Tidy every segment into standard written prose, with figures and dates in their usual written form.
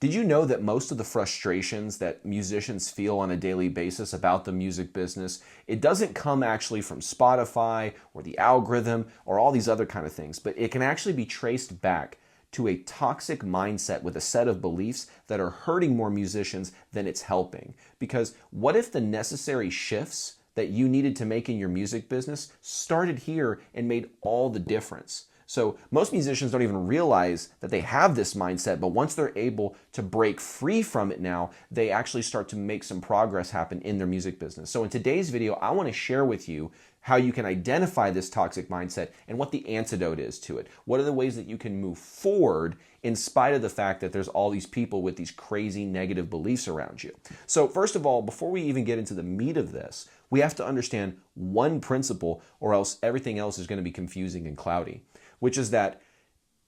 Did you know that most of the frustrations that musicians feel on a daily basis about the music business, it doesn't come actually from Spotify or the algorithm or all these other kind of things, but it can actually be traced back to a toxic mindset with a set of beliefs that are hurting more musicians than it's helping. Because what if the necessary shifts that you needed to make in your music business started here and made all the difference? So most musicians don't even realize that they have this mindset, but once they're able to break free from it now, they actually start to make some progress happen in their music business. So in today's video, I want to share with you how you can identify this toxic mindset and what the antidote is to it. What are the ways that you can move forward in spite of the fact that there's all these people with these crazy negative beliefs around you? So first of all, before we even get into the meat of this, we have to understand one principle, or else everything else is going to be confusing and cloudy, which is that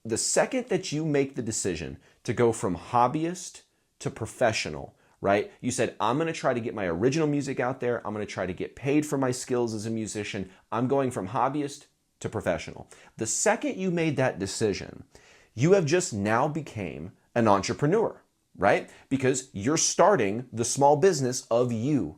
the second that you make the decision to go from hobbyist to professional, right? You said, I'm going to try to get my original music out there. I'm going to try to get paid for my skills as a musician. I'm going from hobbyist to professional. The second you made that decision, you have just now became an entrepreneur, right? Because you're starting the small business of you,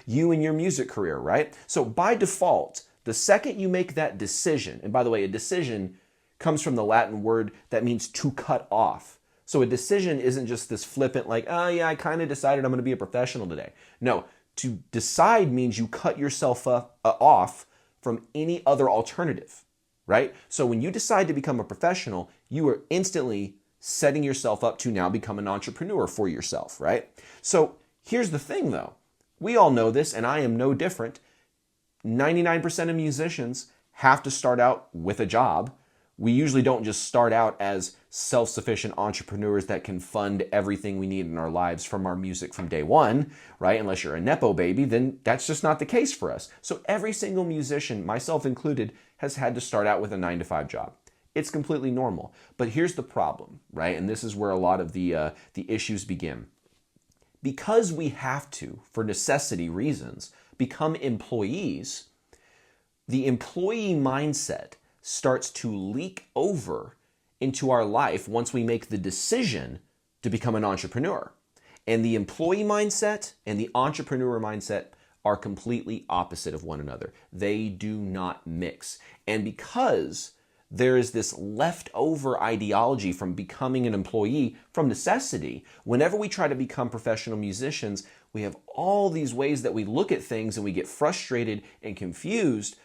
you and your music career, right? So by default, the second you make that decision, and by the way, a decision comes from the Latin word that means to cut off. So a decision isn't just this flippant like, oh yeah, I kind of decided I'm going to be a professional today. No, to decide means you cut yourself off from any other alternative, right? So when you decide to become a professional, you are instantly setting yourself up to now become an entrepreneur for yourself, right? So here's the thing though. We all know this, and I am no different. 99% of musicians have to start out with a job. We usually don't just start out as self-sufficient entrepreneurs that can fund everything we need in our lives from our music from day one, right? Unless you're a Nepo baby, then that's just not the case for us. So every single musician, myself included, has had to start out with a 9-to-5 job. It's completely normal. But here's the problem, right? And this is where a lot of the issues begin. Because we have to, for necessity reasons, become employees, the employee mindset starts to leak over into our life once we make the decision to become an entrepreneur. And the employee mindset and the entrepreneur mindset are completely opposite of one another. They do not mix. And because there is this leftover ideology from becoming an employee from necessity, whenever we try to become professional musicians, we have all these ways that we look at things and we get frustrated and confused,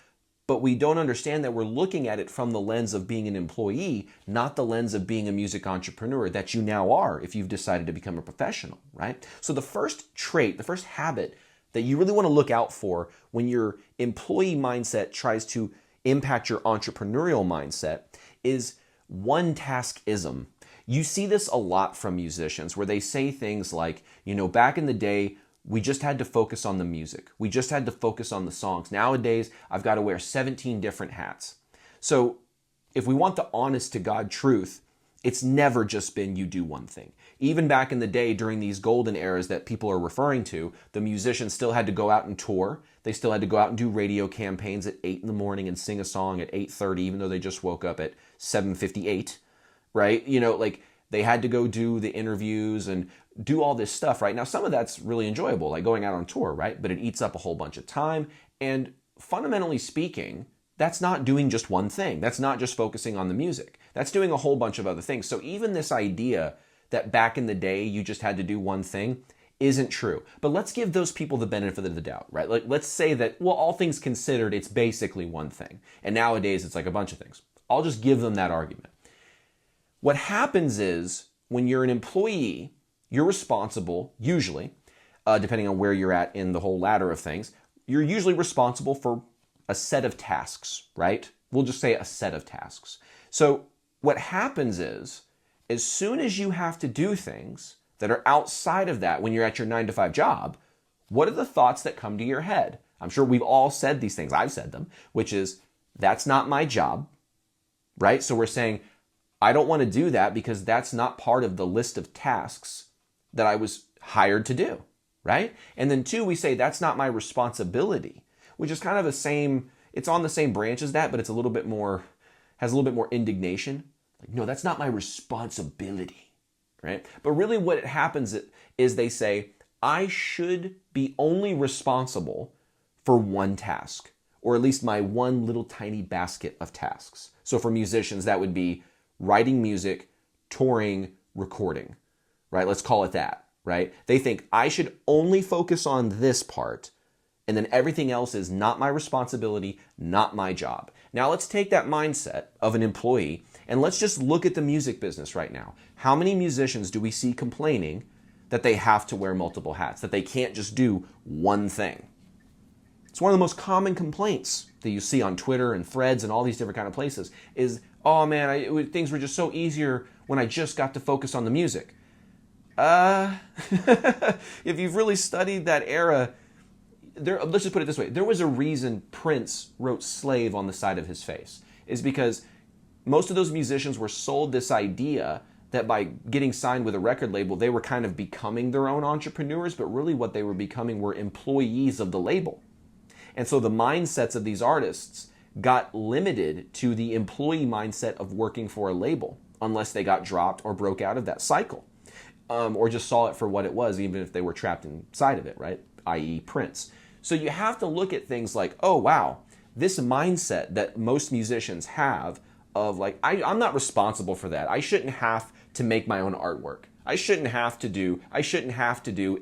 but we don't understand that we're looking at it from the lens of being an employee, not the lens of being a music entrepreneur that you now are if you've decided to become a professional, right? So the first trait, the first habit that you really want to look out for when your employee mindset tries to impact your entrepreneurial mindset is one-taskism. You see this a lot from musicians where they say things like, back in the day, we just had to focus on the music. We just had to focus on the songs. Nowadays, I've got to wear 17 different hats. So if we want the honest to God truth, it's never just been you do one thing. Even back in the day during these golden eras that people are referring to, the musicians still had to go out and tour. They still had to go out and do radio campaigns at 8 in the morning and sing a song at 8:30, even though they just woke up at 7:58, right? They had to go do the interviews and do all this stuff, right? Now, some of that's really enjoyable, like going out on tour, right? But it eats up a whole bunch of time. And fundamentally speaking, that's not doing just one thing. That's not just focusing on the music. That's doing a whole bunch of other things. So even this idea that back in the day you just had to do one thing isn't true. But let's give those people the benefit of the doubt, right? Let's say that, well, all things considered, it's basically one thing. And nowadays it's like a bunch of things. I'll just give them that argument. What happens is when you're an employee, you're responsible, usually, depending on where you're at in the whole ladder of things, you're usually responsible for a set of tasks, right? We'll just say a set of tasks. So what happens is, as soon as you have to do things that are outside of that when you're at your 9-to-5 job, what are the thoughts that come to your head? I'm sure we've all said these things. I've said them, which is, that's not my job, right? So we're saying, I don't want to do that because that's not part of the list of tasks that I was hired to do, right? And then 2, we say, that's not my responsibility, which is kind of the same, it's on the same branch as that, but it's a little bit more, has a little bit more indignation. Like, no, that's not my responsibility. right? But really what happens is they say, I should be only responsible for one task, or at least my one little tiny basket of tasks. So for musicians, that would be writing music, touring, recording, right? Let's call it that, right? They think I should only focus on this part, and then everything else is not my responsibility, not my job. Now let's take that mindset of an employee and let's just look at the music business right now. How many musicians do we see complaining that they have to wear multiple hats, that they can't just do one thing? It's one of the most common complaints that you see on Twitter and Threads and all these different kind of places is, oh man, things were just so easier when I just got to focus on the music. If you've really studied that era, let's just put it this way. There was a reason Prince wrote slave on the side of his face. Is because most of those musicians were sold this idea that by getting signed with a record label, they were kind of becoming their own entrepreneurs, but really what they were becoming were employees of the label. And so the mindsets of these artists got limited to the employee mindset of working for a label, unless they got dropped or broke out of that cycle, or just saw it for what it was, even if they were trapped inside of it, right? i.e. Prince. So you have to look at things like, oh wow, this mindset that most musicians have of like, I'm not responsible for that. I shouldn't have to make my own artwork. I shouldn't have to do,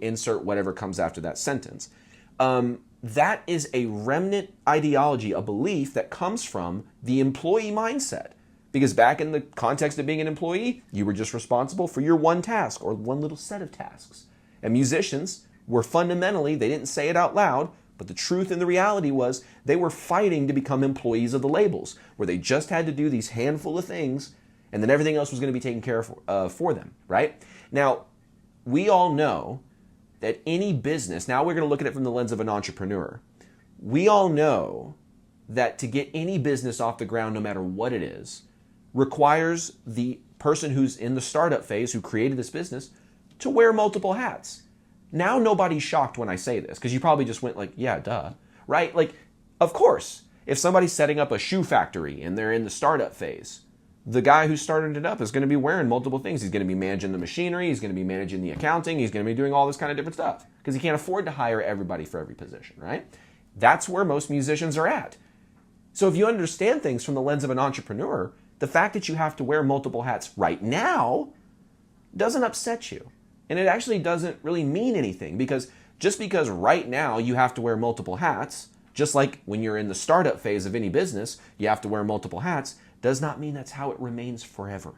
insert whatever comes after that sentence. That is a remnant ideology, a belief that comes from the employee mindset. Because back in the context of being an employee, you were just responsible for your one task or one little set of tasks. And musicians were fundamentally, they didn't say it out loud, but the truth and the reality was they were fighting to become employees of the labels, where they just had to do these handful of things and then everything else was going to be taken care of for them, right? Now, we all know that any business, now we're going to look at it from the lens of an entrepreneur. We all know that to get any business off the ground, no matter what it is, requires the person who's in the startup phase, who created this business, to wear multiple hats. Now nobody's shocked when I say this, because you probably just went like, yeah, duh, right? Like, of course, if somebody's setting up a shoe factory and they're in the startup phase, the guy who started it up is going to be wearing multiple things. He's going to be managing the machinery. He's going to be managing the accounting. He's going to be doing all this kind of different stuff because he can't afford to hire everybody for every position, right? That's where most musicians are at. So if you understand things from the lens of an entrepreneur, the fact that you have to wear multiple hats right now doesn't upset you. And it actually doesn't really mean anything, because just because right now you have to wear multiple hats, just like when you're in the startup phase of any business, you have to wear multiple hats, does not mean that's how it remains forever.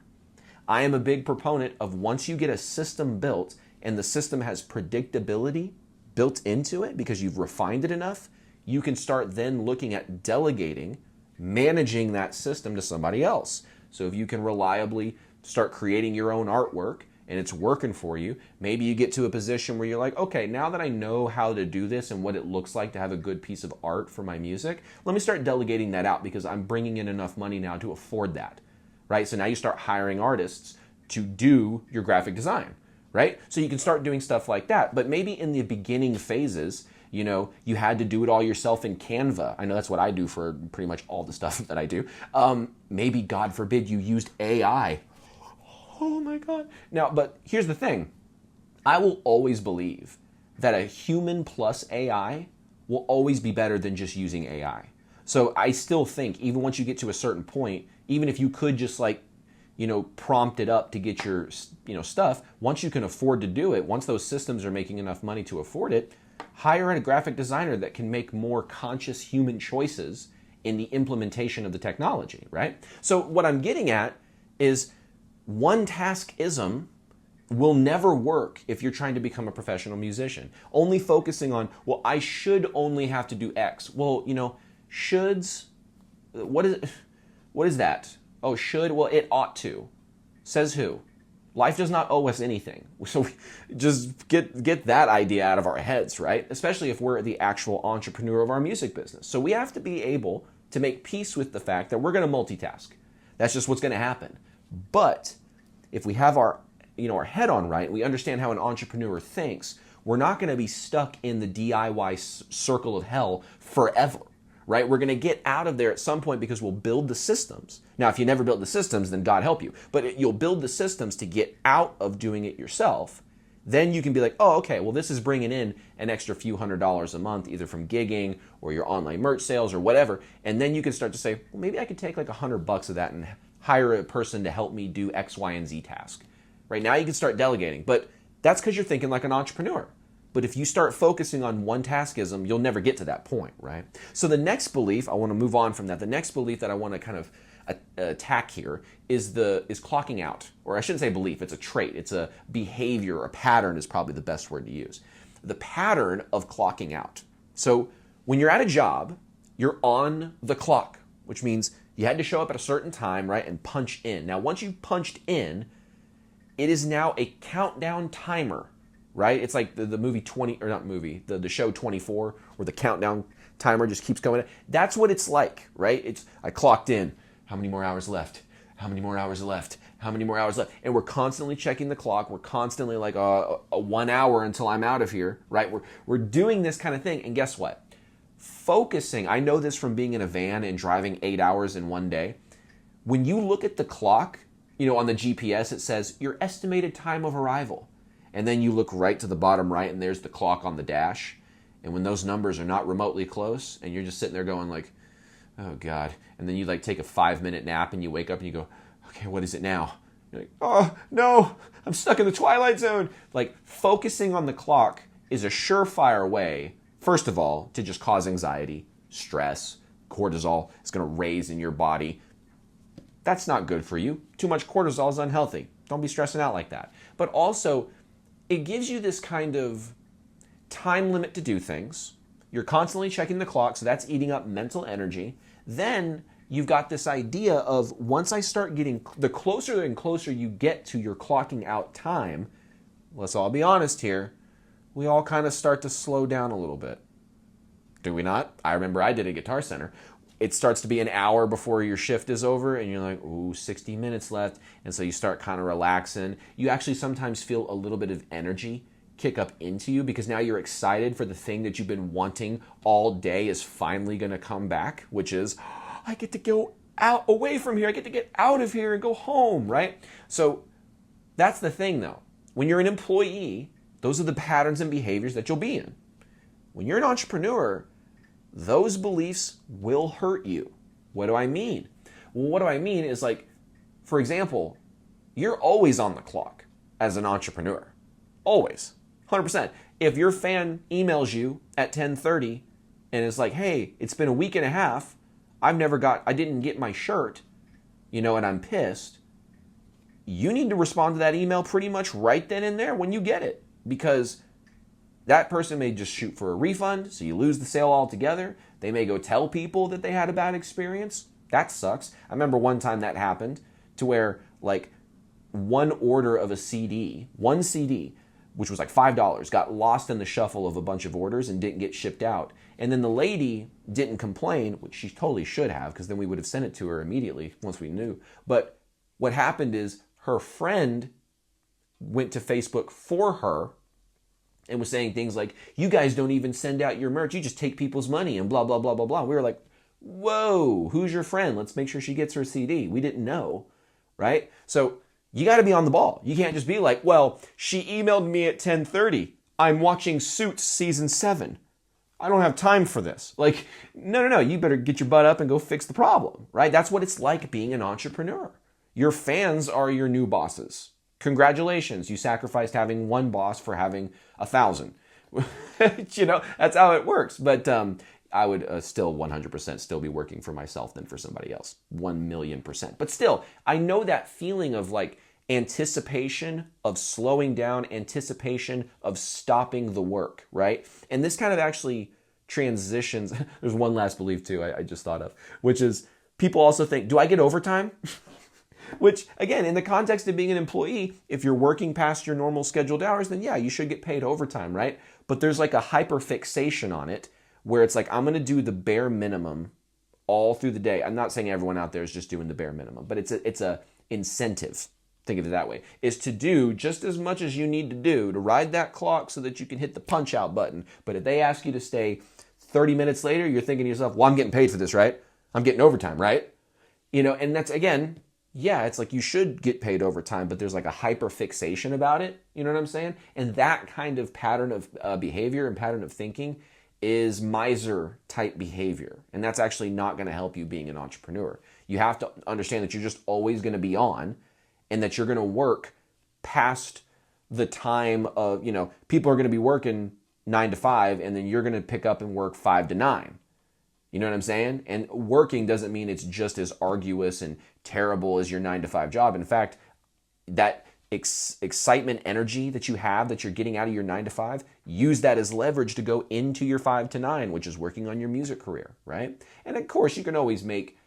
I am a big proponent of once you get a system built and the system has predictability built into it because you've refined it enough, you can start then looking at delegating, managing that system to somebody else. So if you can reliably start creating your own artwork and it's working for you, maybe you get to a position where you're like, okay, now that I know how to do this and what it looks like to have a good piece of art for my music, let me start delegating that out because I'm bringing in enough money now to afford that, right? So now you start hiring artists to do your graphic design, right? So you can start doing stuff like that. But maybe in the beginning phases, you know, you had to do it all yourself in Canva. I know that's what I do for pretty much all the stuff that I do. Maybe, God forbid, you used AI. Oh my God. Now, but here's the thing. I will always believe that a human plus AI will always be better than just using AI. So I still think even once you get to a certain point, even if you could just like, you know, prompt it up to get your, you know, stuff, once you can afford to do it, once those systems are making enough money to afford it, hire a graphic designer that can make more conscious human choices in the implementation of the technology, right? So what I'm getting at is one-taskism will never work if you're trying to become a professional musician. Only focusing on, well, I should only have to do X. Well, you know, shoulds, what is that? Oh, should, well, it ought to. Says who? Life does not owe us anything. So we just get that idea out of our heads, right? Especially if we're the actual entrepreneur of our music business. So we have to be able to make peace with the fact that we're going to multitask. That's just what's going to happen. But if we have our head on right, we understand how an entrepreneur thinks, we're not going to be stuck in the DIY circle of hell forever, right? We're going to get out of there at some point because we'll build the systems. Now, if you never built the systems, then God help you. But you'll build the systems to get out of doing it yourself. Then you can be like, oh, okay, well, this is bringing in an extra few $100s a month, either from gigging or your online merch sales or whatever. And then you can start to say, well, maybe I could take like $100 of that and hire a person to help me do X, Y, and Z task. Right now you can start delegating, but that's because you're thinking like an entrepreneur. But if you start focusing on one-taskism, you'll never get to that point, right? So the next belief, I want to move on from that. The next belief that I want to kind of attack here is clocking out. Or I shouldn't say belief, it's a trait. It's a behavior, a pattern is probably the best word to use. The pattern of clocking out. So when you're at a job, you're on the clock, which means you had to show up at a certain time, right, and punch in. Now, once you've punched in, it is now a countdown timer, right? It's like the movie 20, or not movie, the show 24, where the countdown timer just keeps going. That's what it's like, right? I clocked in. How many more hours left? How many more hours left? How many more hours left? And we're constantly checking the clock. We're constantly like a 1 hour until I'm out of here, right? We're doing this kind of thing. And guess what? Focusing, I know this from being in a van and driving 8 hours in one day. When you look at the clock, on the GPS, it says your estimated time of arrival. And then you look right to the bottom right and there's the clock on the dash. And when those numbers are not remotely close and you're just sitting there going like, oh God. And then you like take a 5-minute nap and you wake up and you go, okay, what is it now? You're like, oh no, I'm stuck in the twilight zone. Like focusing on the clock is a surefire way, first of all, to just cause anxiety, stress, cortisol is going to raise in your body. That's not good for you. Too much cortisol is unhealthy. Don't be stressing out like that. But also, it gives you this kind of time limit to do things. You're constantly checking the clock, so that's eating up mental energy. Then you've got this idea of once I start getting, the closer and closer you get to your clocking out time, let's all be honest here, we all kind of start to slow down a little bit. Do we not? I remember I did at Guitar Center. It starts to be an hour before your shift is over and you're like, ooh, 60 minutes left. And so you start kind of relaxing. You actually sometimes feel a little bit of energy kick up into you because now you're excited for the thing that you've been wanting all day is finally going to come back, which is, I get to go out away from here. I get to get out of here and go home, right? So that's the thing though. When you're an employee, those are the patterns and behaviors that you'll be in. When you're an entrepreneur, those beliefs will hurt you. What do I mean? Well, what do I mean is like, for example, you're always on the clock as an entrepreneur. Always. 100%. If your fan emails you at 10:30 and it's like, hey, it's been a week and a half, I didn't get my shirt, and I'm pissed, you need to respond to that email pretty much right then and there when you get it. Because that person may just shoot for a refund, so you lose the sale altogether. They may go tell people that they had a bad experience. That sucks. I remember one time that happened to where like one order of one CD, which was like $5, got lost in the shuffle of a bunch of orders and didn't get shipped out. And then the lady didn't complain, which she totally should have, because then we would have sent it to her immediately once we knew. But what happened is her friend went to Facebook for her and was saying things like, you guys don't even send out your merch. You just take people's money and blah, blah, blah, blah, blah. We were like, whoa, who's your friend? Let's make sure she gets her CD. We didn't know, right? So you got to be on the ball. You can't just be like, well, she emailed me at 10:30. I'm watching Suits season 7. I don't have time for this. Like, no. You better get your butt up and go fix the problem, right? That's what it's like being an entrepreneur. Your fans are your new bosses. Congratulations, you sacrificed having one boss for having 1,000. That's how it works. But I would still 100% still be working for myself than for somebody else. 1,000,000%. But still, I know that feeling of like anticipation of slowing down, anticipation of stopping the work, right? And this kind of actually transitions. There's one last belief too I just thought of, which is people also think, do I get overtime? Which, again, in the context of being an employee, if you're working past your normal scheduled hours, then yeah, you should get paid overtime, right? But there's like a hyperfixation on it where it's like, I'm going to do the bare minimum all through the day. I'm not saying everyone out there is just doing the bare minimum, but it's a incentive, think of it that way, is to do just as much as you need to do to ride that clock so that you can hit the punch out button. But if they ask you to stay 30 minutes later, you're thinking to yourself, well, I'm getting paid for this, right? I'm getting overtime, right? And that's, again, yeah, it's like you should get paid overtime, but there's like a hyper fixation about it. You know what I'm saying? And that kind of pattern of behavior and pattern of thinking is miser type behavior. And that's actually not going to help you being an entrepreneur. You have to understand that you're just always going to be on, and that you're going to work past the time of, people are going to be working 9 to 5, and then you're going to pick up and work 5 to 9. You know what I'm saying? And working doesn't mean it's just as arduous and terrible as your 9 to 5 job. In fact, that excitement energy that you have that you're getting out of your 9 to 5, use that as leverage to go into your 5 to 9, which is working on your music career, right? And of course, you can always make,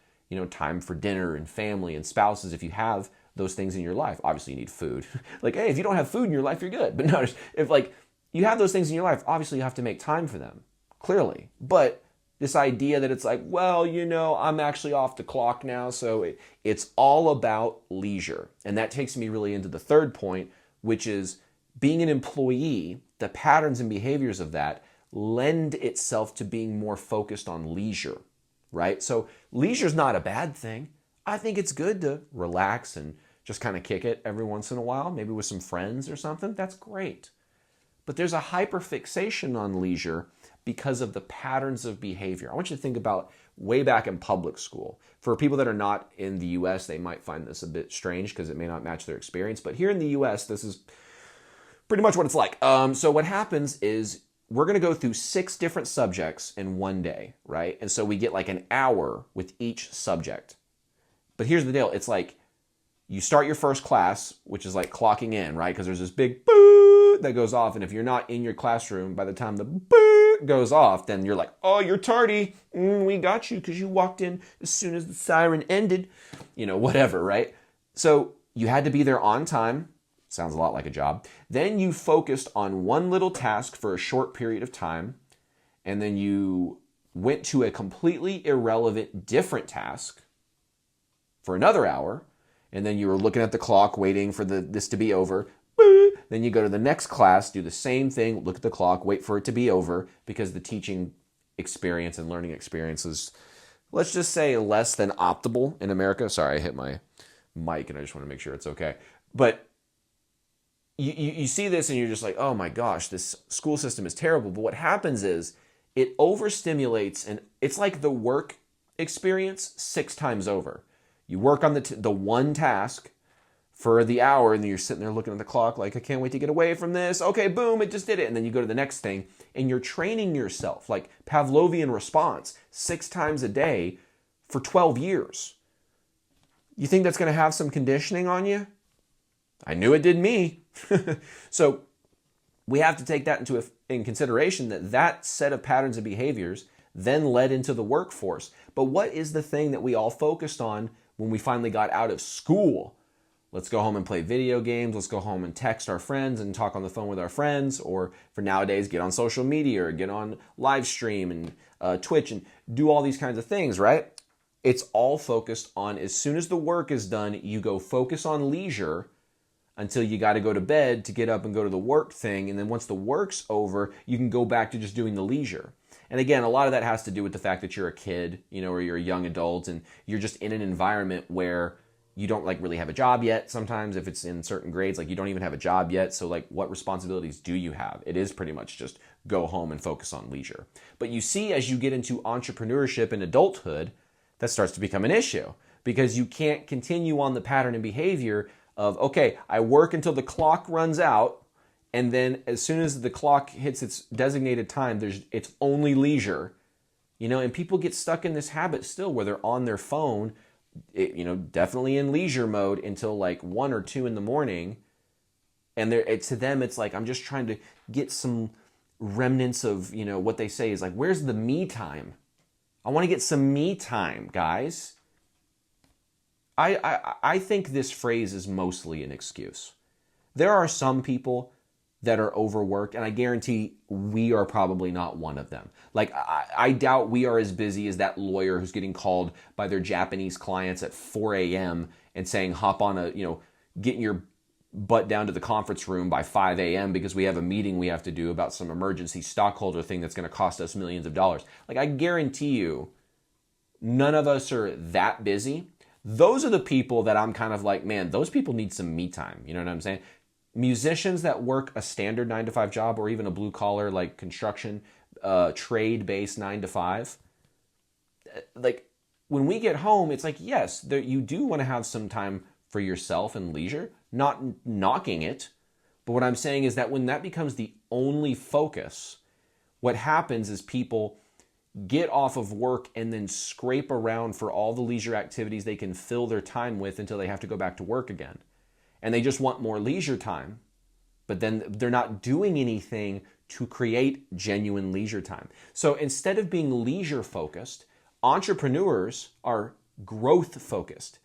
time for dinner and family and spouses if you have those things in your life. Obviously, you need food. Like, hey, if you don't have food in your life, you're good. But no, if you have those things in your life, obviously you have to make time for them, clearly. But this idea that it's like, well, I'm actually off the clock now, so it's all about leisure. And that takes me really into the third point, which is being an employee, the patterns and behaviors of that lend itself to being more focused on leisure, right? So leisure is not a bad thing. I think it's good to relax and just kind of kick it every once in a while, maybe with some friends or something. That's great. But there's a hyperfixation on leisure because of the patterns of behavior. I want you to think about way back in public school. For people that are not in the US, they might find this a bit strange because it may not match their experience. But here in the US, this is pretty much what it's like. So what happens is we're going to go through 6 different subjects in one day, right? And so we get like an hour with each subject. But here's the deal. It's like you start your first class, which is like clocking in, right? Because there's this big boo that goes off. And if you're not in your classroom by the time the boo goes off, then you're like, oh, you're tardy. We got you because you walked in as soon as the siren ended. Whatever, right? So you had to be there on time. Sounds a lot like a job. Then you focused on one little task for a short period of time. And then you went to a completely irrelevant different task for another hour. And then you were looking at the clock, waiting for this to be over. Then you go to the next class, do the same thing, look at the clock, wait for it to be over, because the teaching experience and learning experience is, let's just say, less than optimal in America. Sorry, I hit my mic and I just want to make sure it's okay. But you see this and you're just like, oh my gosh, this school system is terrible. But what happens is it overstimulates, and it's like the work experience 6 times over. You work on the one task for the hour, and then you're sitting there looking at the clock like, I can't wait to get away from this. Okay, boom, it just did it. And then you go to the next thing, and you're training yourself, like Pavlovian response, 6 times a day for 12 years. You think that's going to have some conditioning on you? I knew it did me. So we have to take that in consideration, that set of patterns and behaviors then led into the workforce. But what is the thing that we all focused on when we finally got out of school? Let's go home and play video games. Let's go home and text our friends and talk on the phone with our friends. Or for nowadays, get on social media or get on live stream and Twitch and do all these kinds of things, right? It's all focused on, as soon as the work is done, you go focus on leisure until you got to go to bed to get up and go to the work thing. And then once the work's over, you can go back to just doing the leisure. And again, a lot of that has to do with the fact that you're a kid, or you're a young adult, and you're just in an environment where you don't really have a job yet. Sometimes if it's in certain grades, you don't even have a job yet. So what responsibilities do you have? It is pretty much just go home and focus on leisure. But you see, as you get into entrepreneurship and adulthood, that starts to become an issue, because you can't continue on the pattern and behavior of, okay, I work until the clock runs out, and then as soon as the clock hits its designated time, it's only leisure. And people get stuck in this habit still where they're on their phone, definitely in leisure mode until 1 or 2 in the morning. And to them, it's like, I'm just trying to get some remnants of, what they say is where's the me time? I want to get some me time, guys. I think this phrase is mostly an excuse. There are some people that are overworked, and I guarantee we are probably not one of them. I doubt we are as busy as that lawyer who's getting called by their Japanese clients at 4 a.m. and saying, hop on getting your butt down to the conference room by 5 a.m. because we have a meeting we have to do about some emergency stockholder thing that's going to cost us millions of dollars. Like, I guarantee you, none of us are that busy. Those are the people that I'm kind of like, man, those people need some me time. You know what I'm saying? Musicians that work a standard 9 to 5 job, or even a blue collar, like construction, trade based 9 to 5, like when we get home, it's like, yes, you do want to have some time for yourself and leisure, not knocking it. But what I'm saying is that when that becomes the only focus, what happens is people get off of work and then scrape around for all the leisure activities they can fill their time with until they have to go back to work again. And they just want more leisure time, but then they're not doing anything to create genuine leisure time. So instead of being leisure focused, entrepreneurs are growth focused.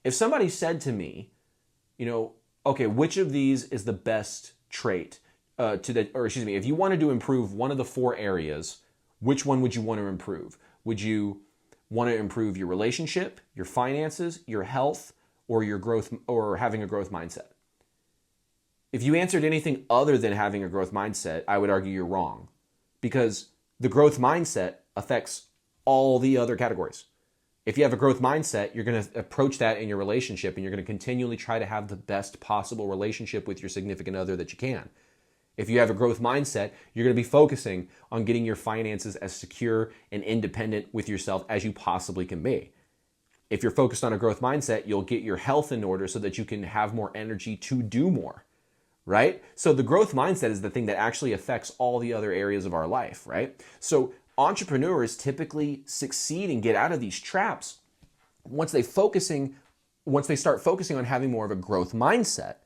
If somebody said to me, okay, which of these is the best trait if you wanted to improve one of the 4 areas, which one would you want to improve? Would you want to improve your relationship, your finances, your health, or your growth, or having a growth mindset? If you answered anything other than having a growth mindset, I would argue you're wrong, because the growth mindset affects all the other categories. If you have a growth mindset, you're going to approach that in your relationship, and you're going to continually try to have the best possible relationship with your significant other that you can. If you have a growth mindset, you're going to be focusing on getting your finances as secure and independent with yourself as you possibly can be. If you're focused on a growth mindset, you'll get your health in order so that you can have more energy to do more, right? So the growth mindset is the thing that actually affects all the other areas of our life, right? So entrepreneurs typically succeed and get out of these traps once they start focusing on having more of a growth mindset,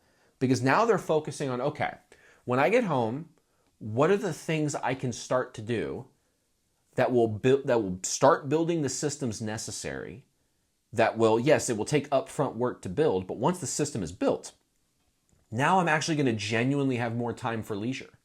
because now they're focusing on, okay, when I get home, what are the things I can start to do that will start building the systems necessary that will, yes, it will take upfront work to build, but once the system is built, now I'm actually going to genuinely have more time for leisure,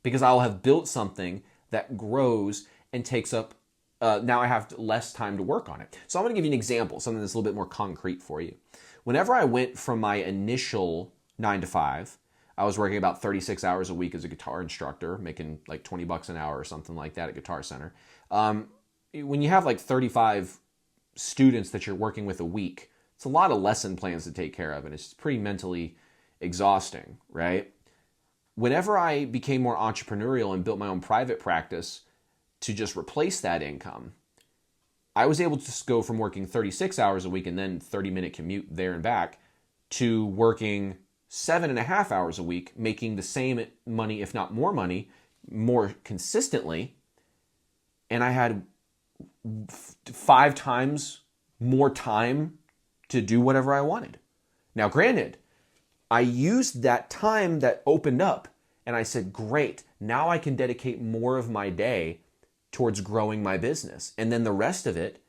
because I'll have built something that grows and takes up, now I have less time to work on it. So I'm going to give you an example, something that's a little bit more concrete for you. Whenever I went from my initial 9 to 5, I was working about 36 hours a week as a guitar instructor, making like $20 an hour or something like that at Guitar Center. When you have like 35 students that you're working with a week, it's a lot of lesson plans to take care of, and it's pretty mentally exhausting, right? Whenever I became more entrepreneurial and built my own private practice to just replace that income, I was able to just go from working 36 hours a week and then 30-minute commute there and back to working 7.5 hours a week, making the same money, if not more money, more consistently. And I had 5 times more time to do whatever I wanted. Now, granted, I used that time that opened up and I said, great, now I can dedicate more of my day towards growing my business. And then the rest of it,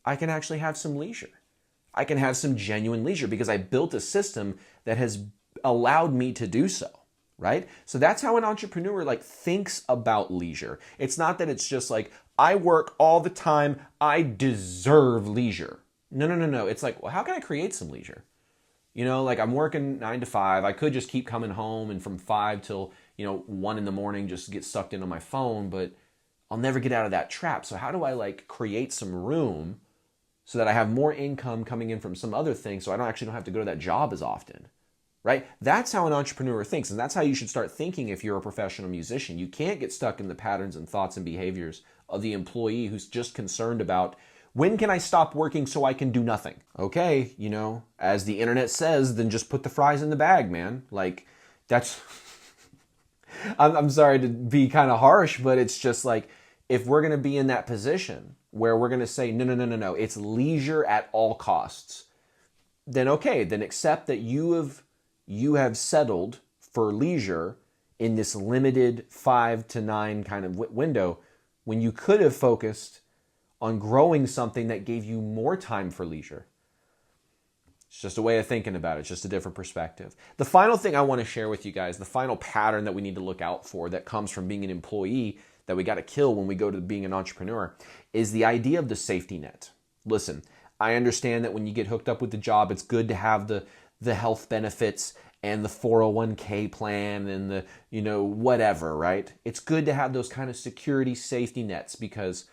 I can actually have some leisure. I can have some genuine leisure because I built a system that has allowed me to do so, right? So that's how an entrepreneur thinks about leisure. It's not that it's just like, I work all the time, I deserve leisure. No. It's like, well, how can I create some leisure? I'm working 9 to 5. I could just keep coming home and from 5 till, 1 in the morning just get sucked into my phone, but I'll never get out of that trap. So how do I create some room so that I have more income coming in from some other thing so I don't have to go to that job as often, right? That's how an entrepreneur thinks, and that's how you should start thinking if you're a professional musician. You can't get stuck in the patterns and thoughts and behaviors of the employee who's just concerned about, when can I stop working so I can do nothing? Okay, as the internet says, then just put the fries in the bag, man. That's... I'm sorry to be kind of harsh, but it's just if we're going to be in that position where we're going to say, no, it's leisure at all costs, then okay, then accept that you have settled for leisure in this limited 5 to 9 kind of window when you could have focused on growing something that gave you more time for leisure. It's just a way of thinking about it. It's just a different perspective. The final thing I want to share with you guys, the final pattern that we need to look out for that comes from being an employee that we got to kill when we go to being an entrepreneur, is the idea of the safety net. Listen, I understand that when you get hooked up with the job, it's good to have the health benefits and the 401k plan and the, whatever, right? It's good to have those kind of security safety nets, because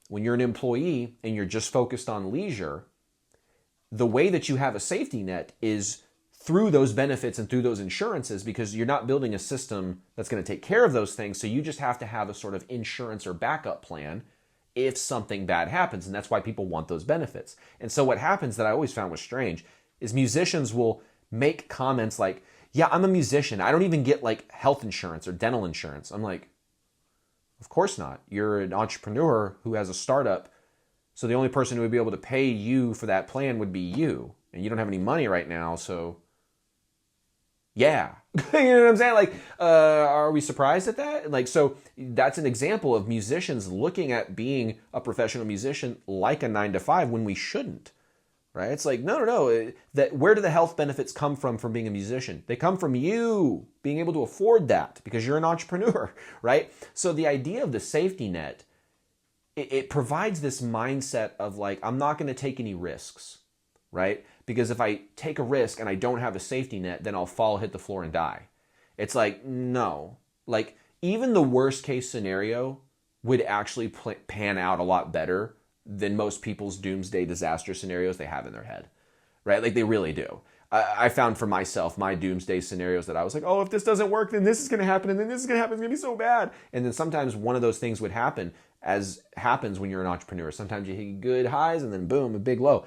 when you're an employee and you're just focused on leisure, the way that you have a safety net is through those benefits and through those insurances, because you're not building a system that's going to take care of those things. So you just have to have a sort of insurance or backup plan if something bad happens. And that's why people want those benefits. And so what happens, that I always found was strange, is musicians will make comments like, yeah, I'm a musician, I don't even get like health insurance or dental insurance. I'm like, of course not. You're an entrepreneur who has a startup. So the only person who would be able to pay you for that plan would be you. And you don't have any money right now. So yeah. You know what I'm saying? Like, are we surprised at that? Like, so that's an example of musicians looking at being a professional musician like a 9-to-5 when we shouldn't. Right? It's like, no. Where do the health benefits come from being a musician? They come from you being able to afford that because you're an entrepreneur, right? So the idea of the safety net, it provides this mindset of like, I'm not going to take any risks, right? Because if I take a risk and I don't have a safety net, then I'll fall, hit the floor, and die. It's like, no. Like, even the worst case scenario would actually pan out a lot better than most people's doomsday disaster scenarios they have in their head, right? Like, they really do. I found for myself, my doomsday scenarios that I was like, oh, if this doesn't work, then this is going to happen, and then this is going to happen, it's going to be so bad. And then sometimes one of those things would happen, as happens when you're an entrepreneur. Sometimes you hit good highs, and then boom, a big low.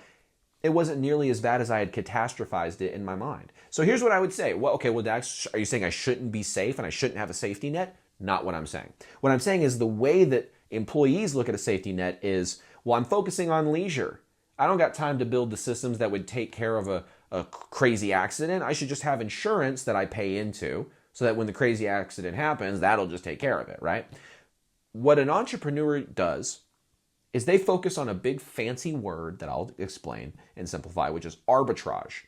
It wasn't nearly as bad as I had catastrophized it in my mind. So here's what I would say. Well, okay, Dax, are you saying I shouldn't be safe and I shouldn't have a safety net? Not what I'm saying. What I'm saying is the way that employees look at a safety net is, well, I'm focusing on leisure. I don't got time to build the systems that would take care of a crazy accident. I should just have insurance that I pay into so that when the crazy accident happens, that'll just take care of it, right? What an entrepreneur does is they focus on a big fancy word that I'll explain and simplify, which is arbitrage.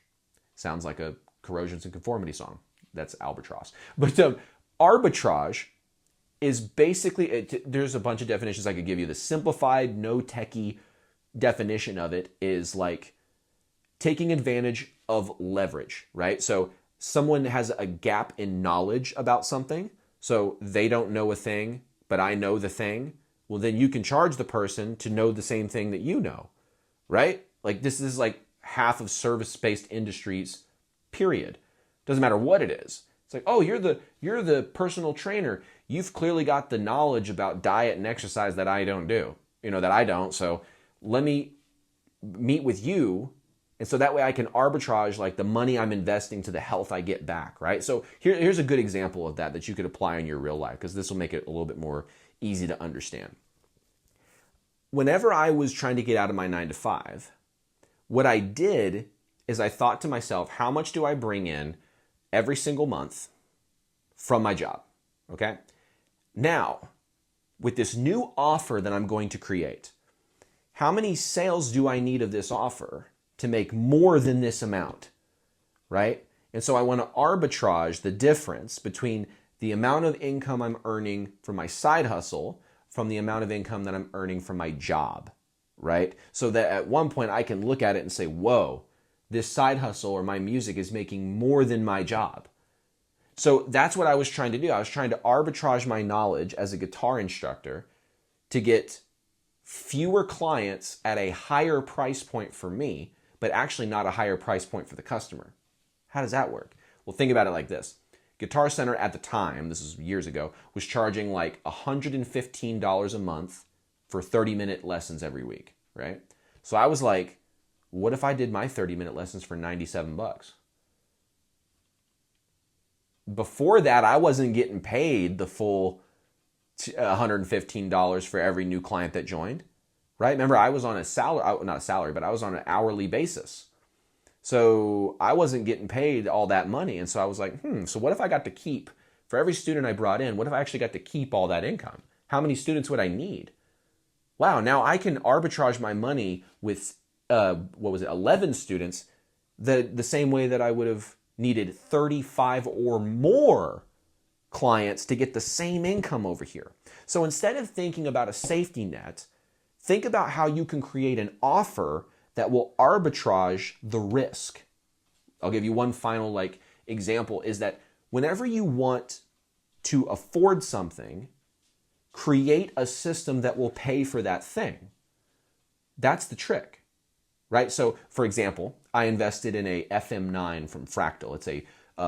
Sounds like a Corrosions and Conformity song. That's albatross. But arbitrage is basically, there's a bunch of definitions I could give you. The simplified, no techie definition of it is like taking advantage of leverage, right? So someone has a gap in knowledge about something. So they don't know a thing, but I know the thing. Well, then you can charge the person to know the same thing that you know, right? Like, this is like half of service-based industries, period. Doesn't matter what it is. It's like, oh, you're the personal trainer. You've clearly got the knowledge about diet and exercise that I don't do, that I don't. So let me meet with you. And so that way I can arbitrage like the money I'm investing to the health I get back, right? So here's a good example of that you could apply in your real life, because this will make it a little bit more easy to understand. Whenever I was trying to get out of my 9-to-5, what I did is I thought to myself, how much do I bring in every single month from my job? Okay. Now, with this new offer that I'm going to create, how many sales do I need of this offer to make more than this amount, right? And so I want to arbitrage the difference between the amount of income I'm earning from my side hustle from the amount of income that I'm earning from my job, right? So that at one point I can look at it and say, whoa, this side hustle or my music is making more than my job. So that's what I was trying to do. I was trying to arbitrage my knowledge as a guitar instructor to get fewer clients at a higher price point for me, but actually not a higher price point for the customer. How does that work? Well, think about it like this. Guitar Center at the time, this was years ago, was charging like $115 a month for 30-minute lessons every week, right? So I was like, what if I did my 30-minute lessons for $97? Before that, I wasn't getting paid the full $115 for every new client that joined, right? Remember, I was on a salary, not a salary, but I was on an hourly basis. So I wasn't getting paid all that money. And so I was like, so what if I got to keep, for every student I brought in, what if I actually got to keep all that income? How many students would I need? Wow, now I can arbitrage my money with, 11 students, the same way that I would have needed 35 or more clients to get the same income over here. So instead of thinking about a safety net, think about how you can create an offer that will arbitrage the risk. I'll give you one final example is that whenever you want to afford something, create a system that will pay for that thing. That's the trick, right? So for example, I invested in a FM9 from Fractal. It's a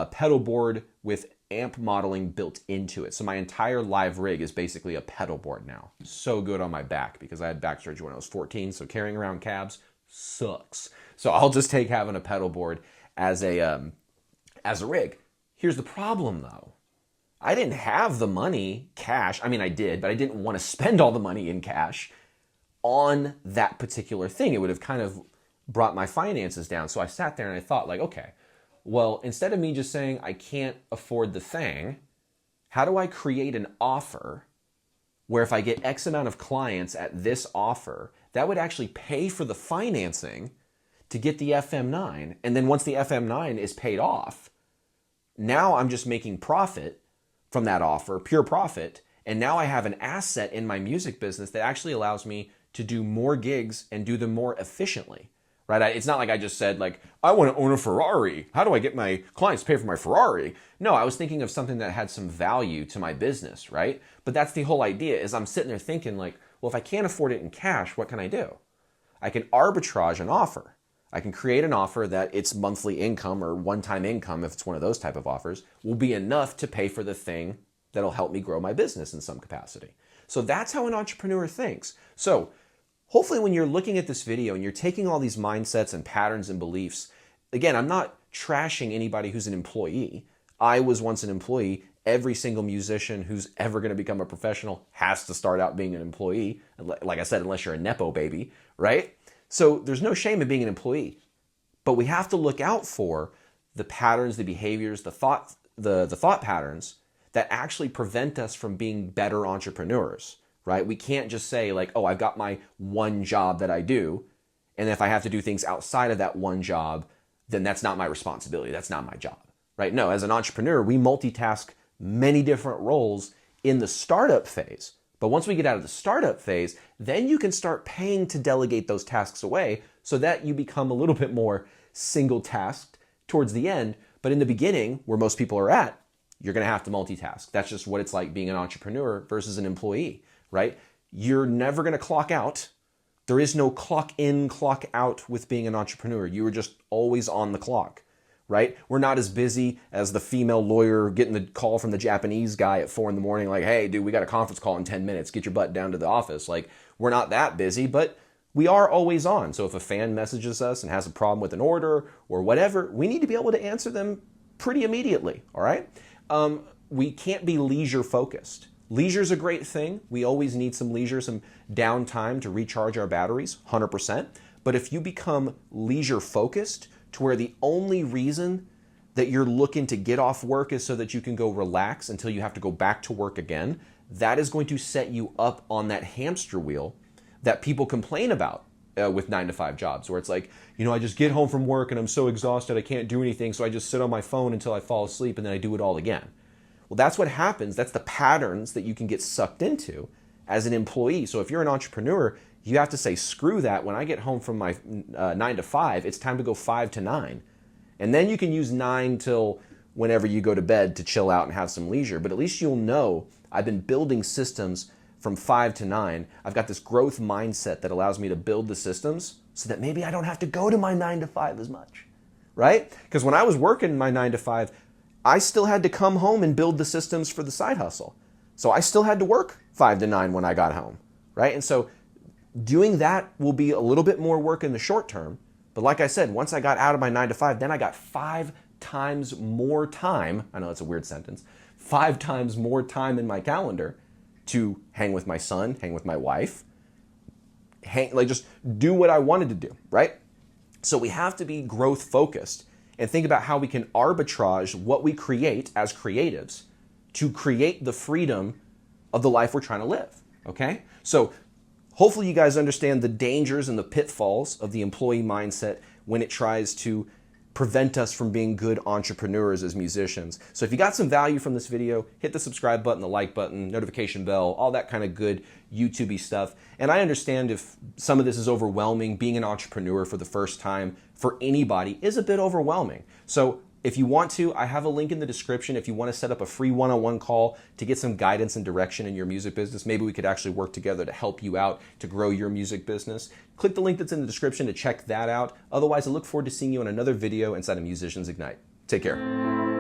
pedal board with amp modeling built into it. So my entire live rig is basically a pedal board now. So good on my back because I had back surgery when I was 14. So carrying around cabs sucks. So I'll just take having a pedal board as a rig. Here's the problem though. I didn't have the money, cash. I mean, I did, but I didn't want to spend all the money in cash on that particular thing. It would have kind of brought my finances down. So I sat there and I thought like, okay, well, instead of me just saying I can't afford the thing, how do I create an offer where if I get X amount of clients at this offer, that would actually pay for the financing to get the FM9. And then once the FM9 is paid off, now I'm just making profit from that offer, pure profit. And now I have an asset in my music business that actually allows me to do more gigs and do them more efficiently, right? It's not like I just said like, I want to own a Ferrari. How do I get my clients to pay for my Ferrari? No, I was thinking of something that had some value to my business, right? But that's the whole idea is I'm sitting there thinking like, well, if I can't afford it in cash, what can I do? I can arbitrage an offer. I can create an offer that its monthly income or one-time income, if it's one of those type of offers, will be enough to pay for the thing that'll help me grow my business in some capacity. So that's how an entrepreneur thinks. So hopefully when you're looking at this video and you're taking all these mindsets and patterns and beliefs, again, I'm not trashing anybody who's an employee. I was once an employee. Every single musician who's ever going to become a professional has to start out being an employee. Like I said, unless you're a Nepo baby, right? So there's no shame in being an employee, but we have to look out for the patterns, the behaviors, the thought patterns that actually prevent us from being better entrepreneurs, right? We can't just say like, oh, I've got my one job that I do. And if I have to do things outside of that one job, then that's not my responsibility. That's not my job, right? No, as an entrepreneur, we multitask many different roles in the startup phase. But once we get out of the startup phase, then you can start paying to delegate those tasks away so that you become a little bit more single tasked towards the end. But in the beginning, where most people are at, you're going to have to multitask. That's just what it's like being an entrepreneur versus an employee, right? You're never going to clock out. There is no clock in, clock out with being an entrepreneur. You are just always on the clock, right? We're not as busy as the female lawyer getting the call from the Japanese guy at 4 a.m, like, hey, dude, we got a conference call in 10 minutes. Get your butt down to the office. Like, we're not that busy, but we are always on. So if a fan messages us and has a problem with an order or whatever, we need to be able to answer them pretty immediately, all right? We can't be leisure focused. Leisure's a great thing. We always need some leisure, some downtime to recharge our batteries, 100%. But if you become leisure focused to where the only reason that you're looking to get off work is so that you can go relax until you have to go back to work again, that is going to set you up on that hamster wheel that people complain about with 9-to-5 jobs, where it's like, you know, I just get home from work and I'm so exhausted I can't do anything, so I just sit on my phone until I fall asleep and then I do it all again. Well, that's what happens. That's the patterns that you can get sucked into as an employee. So if you're an entrepreneur, you have to say, screw that. When I get home from my 9-to-5, it's time to go 5 to 9. And then you can use 9 till whenever you go to bed to chill out and have some leisure. But at least you'll know I've been building systems from 5 to 9. I've got this growth mindset that allows me to build the systems so that maybe I don't have to go to my 9-to-5 as much, right? Because when I was working my 9-to-5, I still had to come home and build the systems for the side hustle. So I still had to work 5 to 9 when I got home, right? And so doing that will be a little bit more work in the short term. But like I said, once I got out of my 9-to-5, then I got 5 times more time. I know that's a weird sentence. 5 times more time in my calendar to hang with my son, hang with my wife, just do what I wanted to do, right? So we have to be growth focused and think about how we can arbitrage what we create as creatives to create the freedom of the life we're trying to live, okay? So hopefully you guys understand the dangers and the pitfalls of the employee mindset when it tries to prevent us from being good entrepreneurs as musicians. So if you got some value from this video, hit the subscribe button, the like button, notification bell, all that kind of good YouTube-y stuff. And I understand if some of this is overwhelming, being an entrepreneur for the first time for anybody is a bit overwhelming. So If you want to, I have a link in the description if you want to set up a free one-on-one call to get some guidance and direction in your music business. Maybe we could actually work together to help you out to grow your music business. Click the link that's in the description to check that out. Otherwise, I look forward to seeing you in another video inside of Musicians Ignite. Take care.